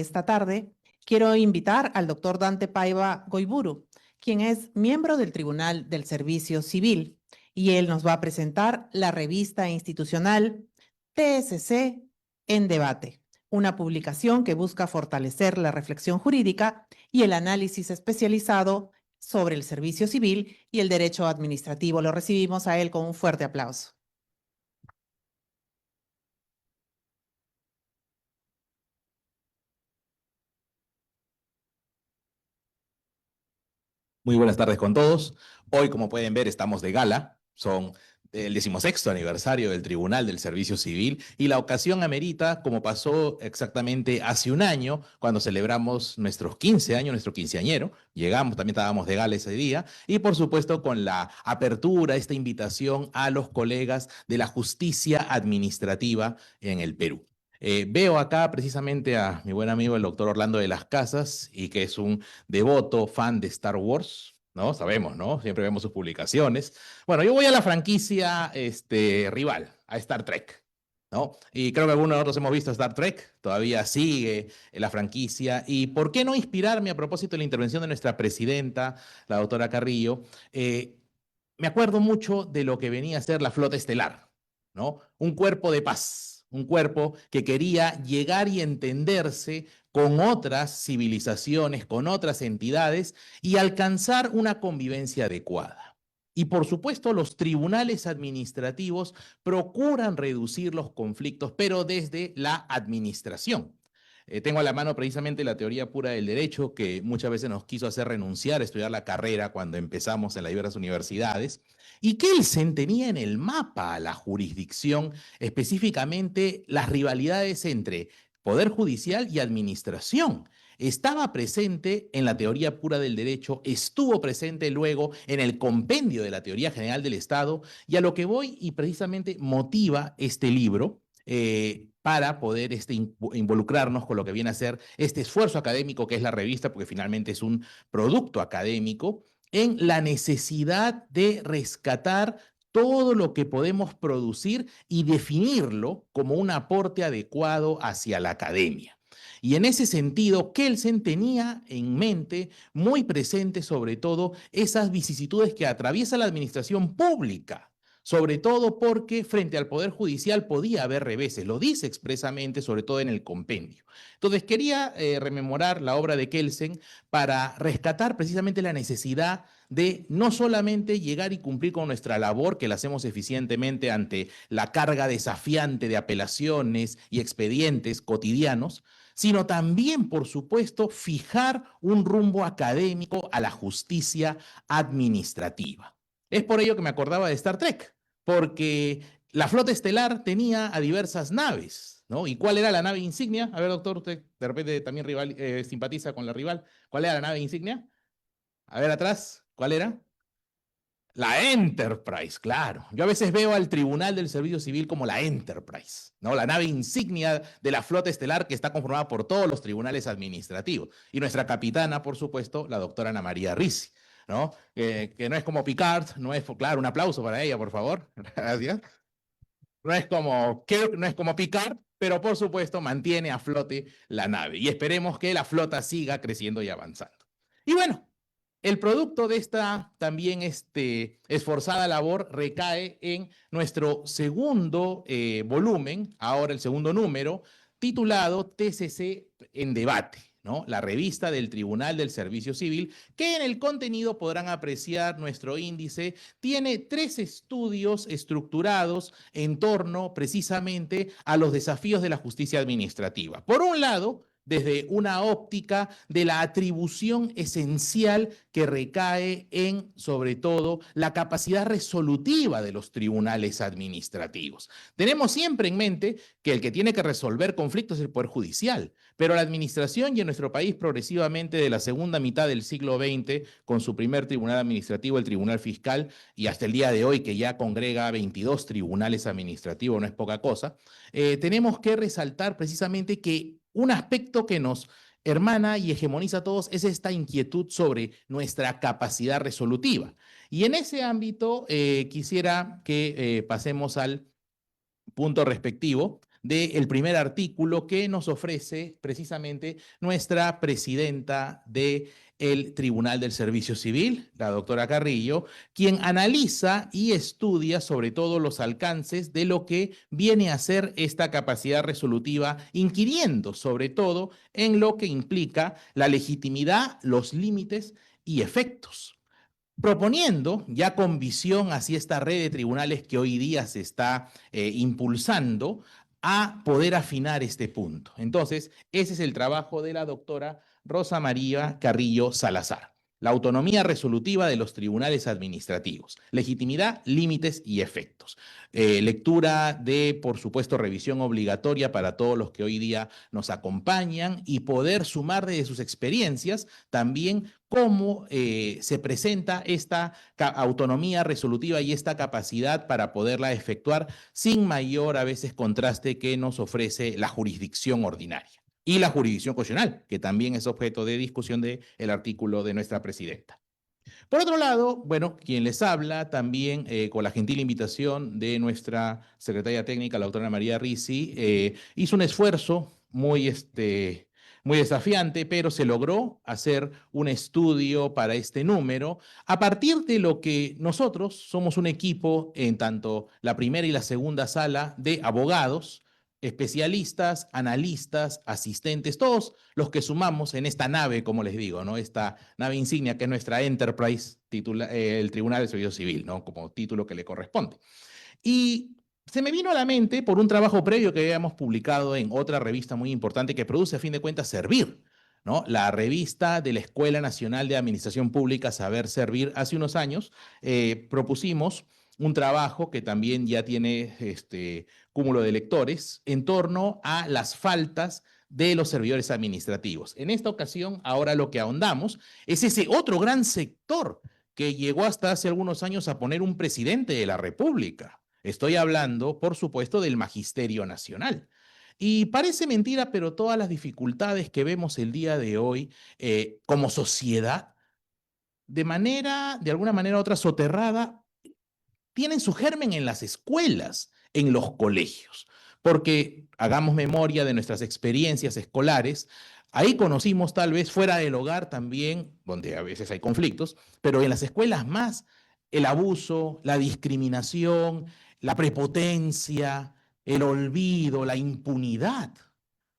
Esta tarde quiero invitar al doctor Dante Paiva Goiburu, quien es miembro del Tribunal del Servicio Civil, y él nos va a presentar la revista institucional TSC en Debate, una publicación que busca fortalecer la reflexión jurídica y el análisis especializado sobre el servicio civil y el derecho administrativo. Lo recibimos a él con un fuerte aplauso. Muy buenas tardes con todos. Hoy, como pueden ver, estamos de gala. Son el 16º aniversario del Tribunal del Servicio Civil y la ocasión amerita, como pasó exactamente hace un año, cuando celebramos nuestros 15 años, nuestro quinceañero. Llegamos, también estábamos de gala ese día y, por supuesto, con la apertura, esta invitación a los colegas de la justicia administrativa en el Perú. Veo acá precisamente a mi buen amigo el doctor Orlando de las Casas, y que es un devoto fan de Star Wars, ¿no? Sabemos, ¿no? Siempre vemos sus publicaciones. Bueno, yo voy a la franquicia rival, a Star Trek, ¿no? Y creo que algunos de nosotros hemos visto Star Trek, todavía sigue la franquicia. ¿Y por qué no inspirarme a propósito de la intervención de nuestra presidenta, la doctora Carrillo? Me acuerdo mucho de lo que venía a ser la Flota Estelar, ¿no? Un cuerpo de paz, un cuerpo que quería llegar y entenderse con otras civilizaciones, con otras entidades y alcanzar una convivencia adecuada. Y por supuesto, los tribunales administrativos procuran reducir los conflictos, pero desde la administración. Tengo a la mano precisamente la teoría pura del derecho, que muchas veces nos quiso hacer renunciar a estudiar la carrera cuando empezamos en las diversas universidades, y Kelsen tenía en el mapa a la jurisdicción, específicamente las rivalidades entre poder judicial y administración. Estaba presente en la teoría pura del derecho, estuvo presente luego en el compendio de la teoría general del Estado, y a lo que voy y precisamente motiva este libro, para poder involucrarnos con lo que viene a ser este esfuerzo académico que es la revista, porque finalmente es un producto académico, en la necesidad de rescatar todo lo que podemos producir y definirlo como un aporte adecuado hacia la academia. Y en ese sentido, Kelsen tenía en mente muy presente sobre todo esas vicisitudes que atraviesa la administración pública, sobre todo porque frente al Poder Judicial podía haber reveses, lo dice expresamente, sobre todo en el compendio. Entonces quería rememorar la obra de Kelsen para rescatar precisamente la necesidad de no solamente llegar y cumplir con nuestra labor, que la hacemos eficientemente ante la carga desafiante de apelaciones y expedientes cotidianos, sino también, por supuesto, fijar un rumbo académico a la justicia administrativa. Es por ello que me acordaba de Star Trek, porque la flota estelar tenía a diversas naves, ¿no? ¿Y cuál era la nave insignia? A ver, doctor, usted de repente también simpatiza con la rival. ¿Cuál era la nave insignia? A ver, atrás, ¿cuál era? La Enterprise, claro. Yo a veces veo al Tribunal del Servicio Civil como la Enterprise, ¿no? La nave insignia de la flota estelar que está conformada por todos los tribunales administrativos. Y nuestra capitana, por supuesto, la doctora Ana María Rizzi, ¿no? Que no es como Picard, no es, claro, un aplauso para ella, por favor. Gracias. No es como Kirk, no es como Picard, pero por supuesto mantiene a flote la nave. Y esperemos que la flota siga creciendo y avanzando. Y bueno, el producto de esta también esforzada labor recae en nuestro segundo volumen, ahora el segundo número, titulado TCC en Debate, ¿no? La revista del Tribunal del Servicio Civil, que en el contenido podrán apreciar nuestro índice. Tiene 3 estudios estructurados en torno precisamente a los desafíos de la justicia administrativa. Por un lado, desde una óptica de la atribución esencial que recae en, sobre todo, la capacidad resolutiva de los tribunales administrativos. Tenemos siempre en mente que el que tiene que resolver conflictos es el Poder Judicial, pero la administración, y en nuestro país progresivamente de la segunda mitad del siglo XX, con su primer tribunal administrativo, el Tribunal Fiscal, y hasta el día de hoy que ya congrega 22 tribunales administrativos, no es poca cosa, tenemos que resaltar precisamente que un aspecto que nos hermana y hegemoniza a todos es esta inquietud sobre nuestra capacidad resolutiva. Y en ese ámbito quisiera que pasemos al punto respectivo del primer artículo que nos ofrece precisamente nuestra presidenta del Tribunal del Servicio Civil, la doctora Carrillo, quien analiza y estudia sobre todo los alcances de lo que viene a ser esta capacidad resolutiva, inquiriendo sobre todo en lo que implica la legitimidad, los límites y efectos, proponiendo, ya con visión hacia esta red de tribunales que hoy día se está impulsando, a poder afinar este punto. Entonces, ese es el trabajo de la doctora Rosa María Carrillo Salazar. La autonomía resolutiva de los tribunales administrativos, legitimidad, límites y efectos. Lectura de, por supuesto, revisión obligatoria para todos los que hoy día nos acompañan y poder sumar desde sus experiencias también cómo se presenta esta autonomía resolutiva y esta capacidad para poderla efectuar sin mayor, a veces, contraste que nos ofrece la jurisdicción ordinaria y la jurisdicción constitucional, que también es objeto de discusión del artículo de nuestra presidenta. Por otro lado, bueno, quien les habla también con la gentil invitación de nuestra secretaria técnica, la doctora María Risi, hizo un esfuerzo muy desafiante, pero se logró hacer un estudio para este número a partir de lo que nosotros somos un equipo en tanto la primera y la segunda sala de abogados, especialistas, analistas, asistentes, todos los que sumamos en esta nave, como les digo, ¿no? Esta nave insignia que es nuestra Enterprise, el Tribunal de Servicio Civil, ¿no? Como título que le corresponde. Y se me vino a la mente por un trabajo previo que habíamos publicado en otra revista muy importante que produce, a fin de cuentas, Servir, ¿no? La revista de la Escuela Nacional de Administración Pública, Saber Servir. Hace unos años propusimos un trabajo que también ya tiene cúmulo de lectores en torno a las faltas de los servidores administrativos. En esta ocasión, ahora lo que ahondamos es ese otro gran sector que llegó hasta hace algunos años a poner un presidente de la República. Estoy hablando, por supuesto, del Magisterio Nacional. Y parece mentira, pero todas las dificultades que vemos el día de hoy como sociedad, de alguna manera u otra soterrada, tienen su germen en las escuelas, en los colegios. Porque hagamos memoria de nuestras experiencias escolares, ahí conocimos tal vez fuera del hogar también, donde a veces hay conflictos, pero en las escuelas más el abuso, la discriminación, la prepotencia, el olvido, la impunidad,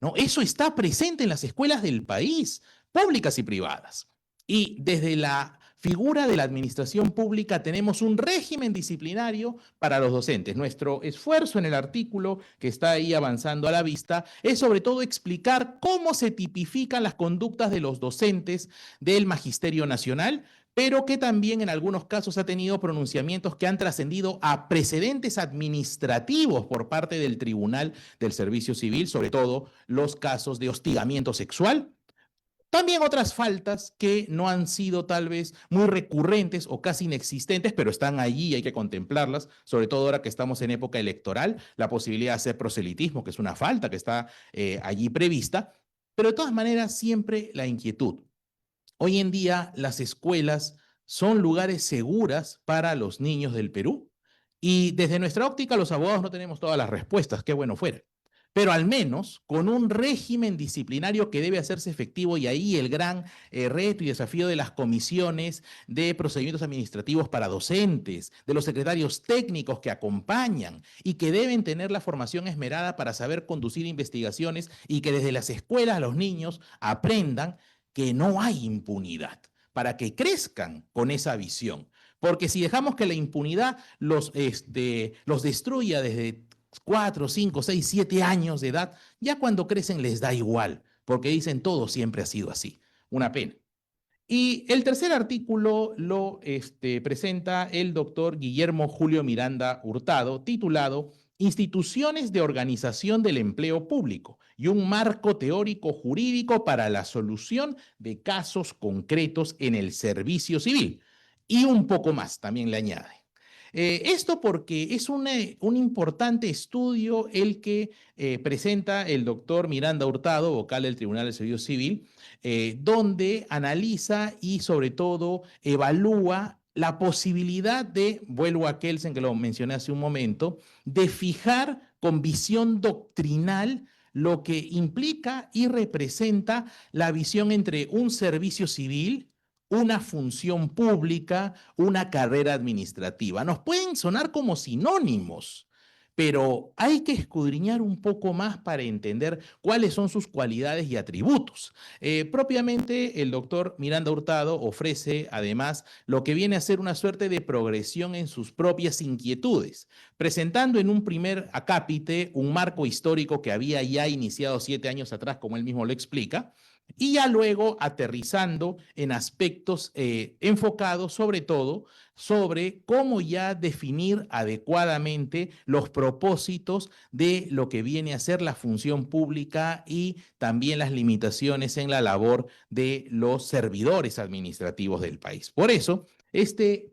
¿no? Eso está presente en las escuelas del país, públicas y privadas. Y desde la figura de la administración pública tenemos un régimen disciplinario para los docentes. Nuestro esfuerzo en el artículo que está ahí avanzando a la vista es sobre todo explicar cómo se tipifican las conductas de los docentes del Magisterio Nacional, pero que también en algunos casos ha tenido pronunciamientos que han trascendido a precedentes administrativos por parte del Tribunal del Servicio Civil, sobre todo los casos de hostigamiento sexual. También otras faltas que no han sido tal vez muy recurrentes o casi inexistentes, pero están allí y hay que contemplarlas, sobre todo ahora que estamos en época electoral, la posibilidad de hacer proselitismo, que es una falta que está allí prevista, pero de todas maneras siempre la inquietud. Hoy en día las escuelas son lugares seguras para los niños del Perú y desde nuestra óptica los abogados no tenemos todas las respuestas, qué bueno fuera. Pero al menos con un régimen disciplinario que debe hacerse efectivo y ahí el gran reto y desafío de las comisiones de procedimientos administrativos para docentes, de los secretarios técnicos que acompañan y que deben tener la formación esmerada para saber conducir investigaciones y que desde las escuelas los niños aprendan que no hay impunidad, para que crezcan con esa visión. Porque si dejamos que la impunidad los destruya desde 4, 5, 6, 7 años de edad, ya cuando crecen les da igual, porque dicen todo siempre ha sido así. Una pena. Y el tercer artículo lo presenta el doctor Guillermo Julio Miranda Hurtado, titulado Instituciones de Organización del Empleo Público y un marco teórico jurídico para la solución de casos concretos en el servicio civil. Y un poco más, también le añade. Esto porque es un importante estudio el que presenta el doctor Miranda Hurtado, vocal del Tribunal del Servicio Civil, donde analiza y sobre todo evalúa la posibilidad de, vuelvo a Kelsen que lo mencioné hace un momento, de fijar con visión doctrinal, lo que implica y representa la visión entre un servicio civil, una función pública, una carrera administrativa. Nos pueden sonar como sinónimos, pero hay que escudriñar un poco más para entender cuáles son sus cualidades y atributos. Propiamente, el doctor Miranda Hurtado ofrece, además, lo que viene a ser una suerte de progresión en sus propias inquietudes, presentando en un primer acápite un marco histórico que había ya iniciado 7 años atrás, como él mismo lo explica, y ya luego aterrizando en aspectos enfocados sobre todo sobre cómo ya definir adecuadamente los propósitos de lo que viene a ser la función pública y también las limitaciones en la labor de los servidores administrativos del país. Por eso, este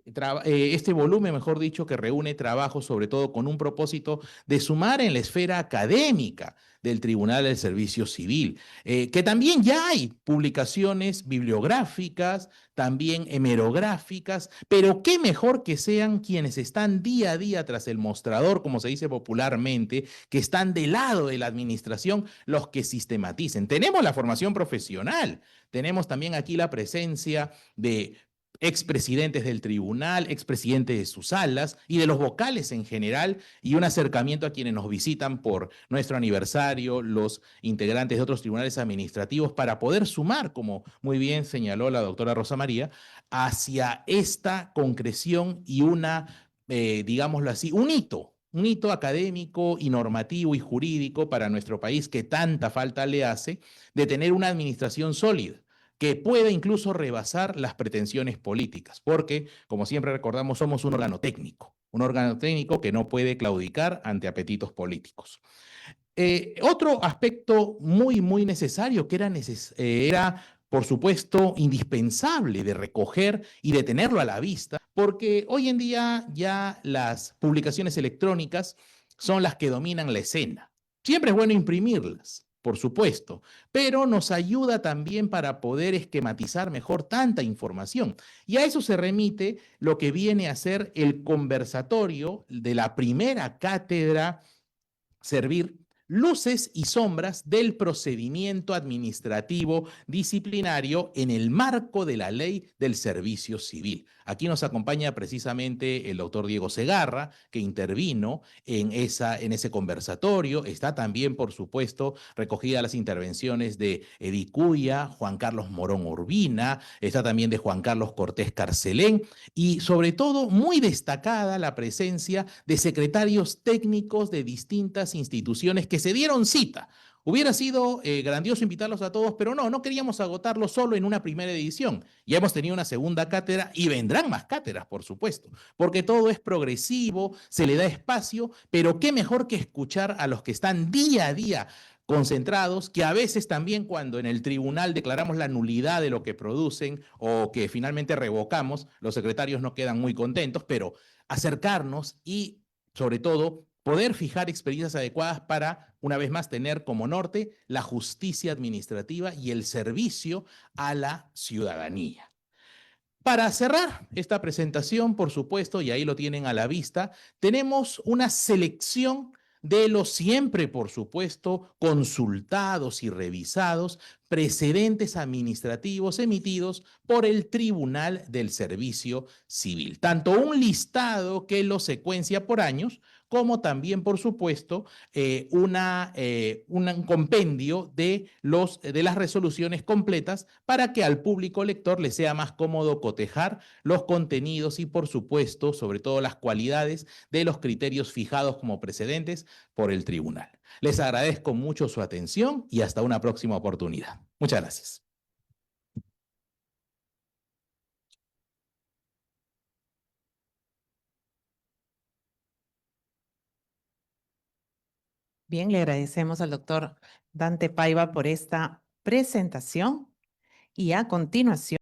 volumen, mejor dicho, que reúne trabajo sobre todo con un propósito de sumar en la esfera académica del Tribunal del Servicio Civil, que también ya hay publicaciones bibliográficas, también hemerográficas, pero qué mejor que sean quienes están día a día tras el mostrador, como se dice popularmente, que están del lado de la administración, los que sistematicen. Tenemos la formación profesional, tenemos también aquí la presencia de expresidentes del tribunal, expresidentes de sus salas y de los vocales en general, y un acercamiento a quienes nos visitan por nuestro aniversario, los integrantes de otros tribunales administrativos, para poder sumar, como muy bien señaló la doctora Rosa María, hacia esta concreción y digámoslo así, un hito académico y normativo y jurídico para nuestro país que tanta falta le hace, de tener una administración sólida que pueda incluso rebasar las pretensiones políticas, porque, como siempre recordamos, somos un órgano técnico que no puede claudicar ante apetitos políticos. Otro aspecto muy necesario que era, por supuesto, indispensable de recoger y de tenerlo a la vista, porque hoy en día ya las publicaciones electrónicas son las que dominan la escena. Siempre es bueno imprimirlas, por supuesto, pero nos ayuda también para poder esquematizar mejor tanta información. Y a eso se remite lo que viene a ser el conversatorio de la primera cátedra Servir, luces y sombras del procedimiento administrativo disciplinario en el marco de la ley del servicio civil. Aquí nos acompaña precisamente el doctor Diego Segarra, que intervino en ese conversatorio. Está también, por supuesto, recogida las intervenciones de Edicuya, Juan Carlos Morón Urbina, está también de Juan Carlos Cortés Carcelén, y sobre todo muy destacada la presencia de secretarios técnicos de distintas instituciones que se dieron cita. Hubiera sido grandioso invitarlos a todos, pero no queríamos agotarlo solo en una primera edición. Ya hemos tenido una segunda cátedra y vendrán más cátedras, por supuesto, porque todo es progresivo, se le da espacio, pero qué mejor que escuchar a los que están día a día concentrados, que a veces también cuando en el tribunal declaramos la nulidad de lo que producen o que finalmente revocamos, los secretarios no quedan muy contentos, pero acercarnos y, sobre todo, poder fijar experiencias adecuadas para, una vez más, tener como norte la justicia administrativa y el servicio a la ciudadanía. Para cerrar esta presentación, por supuesto, y ahí lo tienen a la vista, tenemos una selección de los siempre, por supuesto, consultados y revisados precedentes administrativos emitidos por el Tribunal del Servicio Civil. Tanto un listado que lo secuencia por años, como también, por supuesto, un compendio de las resoluciones completas para que al público lector le sea más cómodo cotejar los contenidos y, por supuesto, sobre todo las cualidades de los criterios fijados como precedentes por el tribunal. Les agradezco mucho su atención y hasta una próxima oportunidad. Muchas gracias. Bien, le agradecemos al doctor Dante Paiva por esta presentación y a continuación